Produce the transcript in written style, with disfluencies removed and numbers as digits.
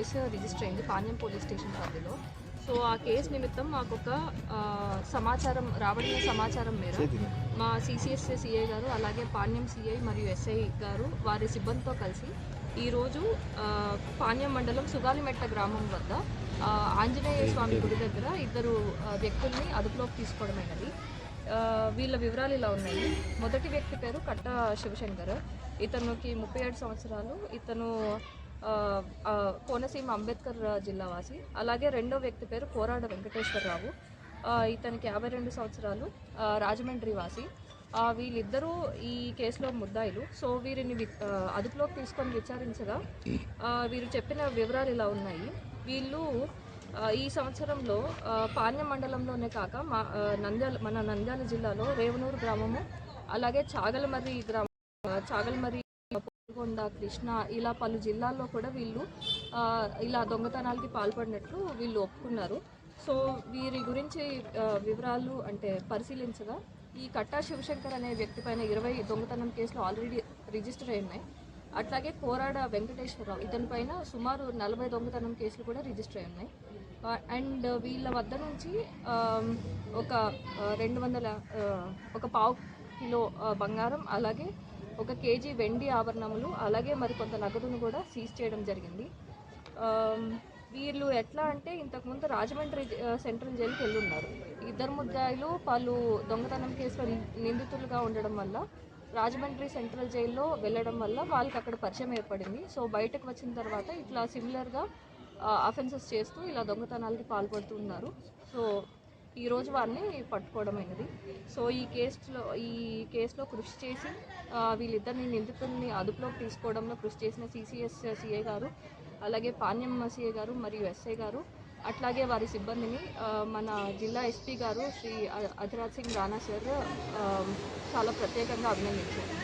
Case register అయింది Panyam police station పరిధిలో. So ఆ కేసు నిమిత్తం మాకు ఒక సమాచారం రాబడిన సమాచారం మేర మా సిసిఎస్ సిఐ గారు అలాగే పాణ్యం సిఐ మరియు ఎస్ఐ గారు వారి సిబ్బందితో కలిసి ఈరోజు పాణ్యం మండలం సుగాలిమెట్ట గ్రామం వద్ద ఆంజనేయ స్వామి గుడి దగ్గర ఇద్దరు వ్యక్తుల్ని అదుపులోకి తీసుకోవడమైనది. వీళ్ళ వివరాలు ఇలా ఉన్నాయి. మొదటి వ్యక్తి పేరు కట్ట శివశంకర్, ఇతనికి 37 సంవత్సరాలు, ఇతను కోనసీమ అంబేద్కర్ జిల్లా వాసి. అలాగే రెండో వ్యక్తి పేరు కోరాడ వెంకటేశ్వరరావు, ఇతనికి 52 సంవత్సరాలు, రాజమండ్రి వాసి. వీళ్ళిద్దరూ ఈ కేసులో ముద్దాయిలు. సో వీరిని అదుపులోకి తీసుకొని విచారించగా వీరు చెప్పిన వివరాలు ఇలా ఉన్నాయి. వీళ్ళు ఈ సంవత్సరంలో పాణ్యం మండలంలోనే కాక మన నంద్యాల జిల్లాలో రేవనూరు గ్రామము, అలాగే చాగలమర్రి గ్రామం, చాగలమర్రి, పొల్గొండ, కృష్ణ ఇలా పలు జిల్లాల్లో కూడా వీళ్ళు ఇలా దొంగతనాలకి పాల్పడినట్లు వీళ్ళు ఒప్పుకున్నారు. సో వీరి గురించి వివరాలు అంటే పరిశీలించగా ఈ కట్టా శివశంకర్ అనే వ్యక్తి పైన 20 దొంగతనం కేసులు ఆల్రెడీ రిజిస్టర్ అయి ఉన్నాయి. అట్లాగే కోరాడ వెంకటేశ్వరరావు, ఇతని పైన సుమారు 40 దొంగతనం కేసులు కూడా రిజిస్టర్ అయి ఉన్నాయి. అండ్ వీళ్ళ వద్ద నుంచి ఒక 200 ఒక పావు కిలో బంగారం, అలాగే 1 కేజీ వెండి ఆభరణములు, అలాగే మరికొంత నగదును కూడా సీజ్ చేయడం జరిగింది. వీళ్ళు ఎట్లా అంటే ఇంతకుముందు రాజమండ్రి సెంట్రల్ జైలుకి వెళ్ళి ఉన్నారు. ఇద్దరు ముద్దాయిలు పలు దొంగతనం కేసులో నిందితులుగా ఉండడం వల్ల రాజమండ్రి సెంట్రల్ జైల్లో వెళ్ళడం వల్ల వాళ్ళకి అక్కడ పరిచయం ఏర్పడింది. సో బయటకు వచ్చిన తర్వాత ఇట్లా సిమిలర్గా అఫెన్సెస్ చేస్తూ ఇలా దొంగతనాలకి పాల్పడుతున్నారు. సో ఈరోజు వారిని పట్టుకోవడమైనది. సో ఈ కేసులో కృషి చేసి వీళ్ళిద్దరిని నిందితుల్ని అదుపులోకి తీసుకోవడంలో కృషి చేసిన సిసిఎస్ సిఐ గారు, అలాగే పాణ్యం సిఐ గారు మరియు ఎస్ఐ గారు, అట్లాగే వారి సిబ్బందిని మన జిల్లా ఎస్పీ గారు శ్రీ అధిరాజ్ సింగ్ రాణా సార్ చాలా ప్రత్యేకంగా అభినందించారు.